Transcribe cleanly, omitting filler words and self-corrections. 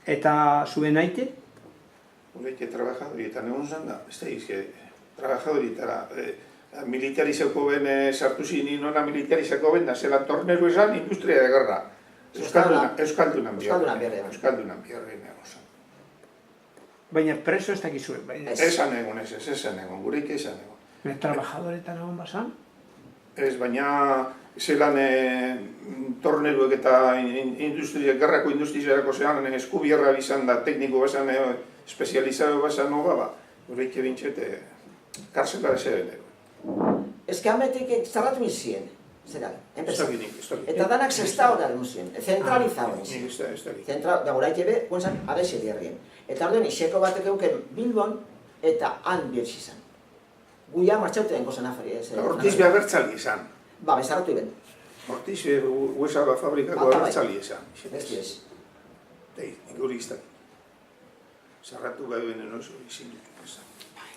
Eta zuen aite? Horreike trabajadorietan egon zan da, ez da izke, trabajadorietara, militarizeko ben sartu zinin ona militarizeko ben, da zela torneru esan industria de guerra. Euskaldunan biharren egon zan. Baina preso ez dakizuen, baina. Esan egon ez, esan egon, gureik esan egon. Trabajadoretan egon basan? Ez, baina zelan torneruek eta gerrako industriarako zean eskubierra bizan da, tekniko bezan, espezializado bezan no baba, gureik ebintxete, karzelara zeben egon. Ez que hametik zarratu izien, zera, enpresa. Ez dakit. Eta danak zestao da demuzien, zentralizado izien. Ez dakit. Da gureik ebe, guenzan, adexe diarrien. Eta orduen, iseko batek euken Bilbon, eta han bieltz izan. Guia martxaute denko zen afari. Ortiz behar bertzali izan. Ba, bezarratu iben. Ortiz huesaba fabrikako bertzali izan. Ez diez. Guri izan. Zarratu gai benen oso izin dut.